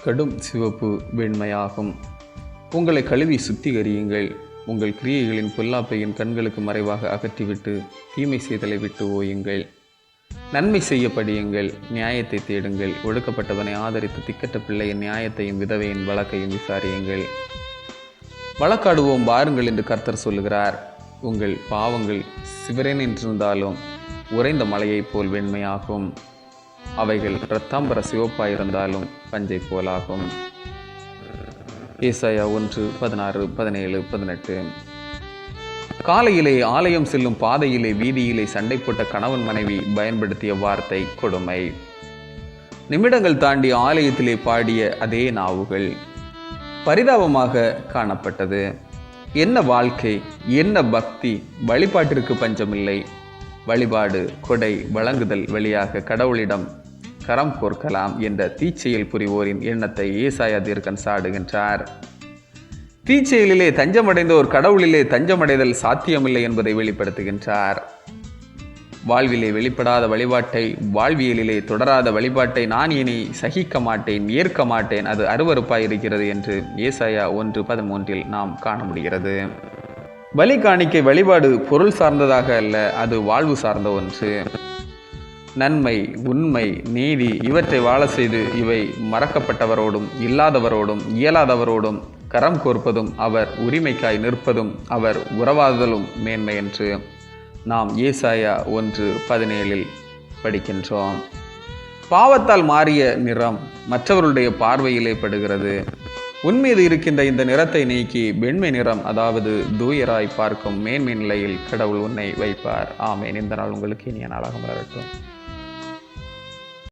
கடும் சிவப்பு வெண்மையாகும். உங்களை கழுவி சுத்திகரியுங்கள். உங்கள் கிரியைகளின் பொல்லாப்பையின் கண்களுக்கு மறைவாக அகற்றிவிட்டு தீமை செய்தலை விட்டு ஓயுங்கள். நன்மை செய்ய படியுங்கள், நியாயத்தை தேடுங்கள். ஒடுக்கப்பட்டவனை ஆதரித்து திக்கற்ற பிள்ளையின் நியாயத்தையும் விதவையின் வழக்கையும் விசாரியுங்கள். வழக்காடுவோம் வாருங்கள் என்று கர்த்தர் சொல்லுகிறார். உங்கள் பாவங்கள் சிவரெனின்றிருந்தாலும் உறைந்த மலையைப் போல் வெண்மையாகும். அவைகள் இரத்தாம்பர சிவப்பாயிருந்தாலும் பஞ்சை போலாகும். ஏசாயா 1:16-17-18. காலையிலே ஆலயம் செல்லும் பாதையிலே வீதியிலே சண்டை போட்ட கணவன் மனைவி பயன்படுத்திய வார்த்தை கொடுமை. நிமிடங்கள் தாண்டி ஆலயத்திலே பாடிய அதே நாவுகள் பரிதாபமாக காணப்பட்டது. என்ன வாழ்க்கை, என்ன பக்தி! வழிபாட்டிற்கு பஞ்சமில்லை. வழிபாடு, கொடை, வழங்குதல் வழியாக கடவுளிடம் கரம் கோர்க்கலாம் என்ற தீச்செயல் புரிவோரின் எண்ணத்தை ஏசாயா தீர்க்கன் சாடுகின்றார். தீச்செயலிலே தஞ்சமடைந்தோர் கடவுளிலே தஞ்சமடைதல் சாத்தியமில்லை என்பதை வெளிப்படுத்துகின்றார். வாழ்விலே வெளிப்படாத வழிபாட்டை, வாழ்வியலிலே தொடராத வழிபாட்டை நான் இனி சகிக்க மாட்டேன், ஏற்க மாட்டேன், அது அருவருப்பாயிருக்கிறது என்று ஏசாயா 1:13 நாம் காண முடிகிறது. பலி காணிக்கை வழிபாடு பொருள் சார்ந்ததாக அல்ல, அது வாழ்வு சார்ந்த ஒன்று. நன்மை, உண்மை, நீதி இவற்றை வாழ செய்து இவை மறக்கப்பட்டவரோடும் இல்லாதவரோடும் இயலாதவரோடும் கரம் கோர்ப்பதும் அவர் உரிமைக்காய் நிற்பதும் அவர் உறவாதலும் மேன்மை என்று நாம் ஏசாயா 1:17 படிக்கின்றோம். பாவத்தால் மாறிய நிறம் மற்றவர்களுடைய பார்வையிலே படுகிறது. உன்மீது இருக்கின்ற இந்த நிறத்தை நீக்கி வெண்மை நிறம், அதாவது தூயராய் பார்க்கும் மேன்மை நிலையில் கடவுள் உன்னை வைப்பார். ஆமேன். இந்த நாள் உங்களுக்கு இனிய நாளாக மலரட்டும்.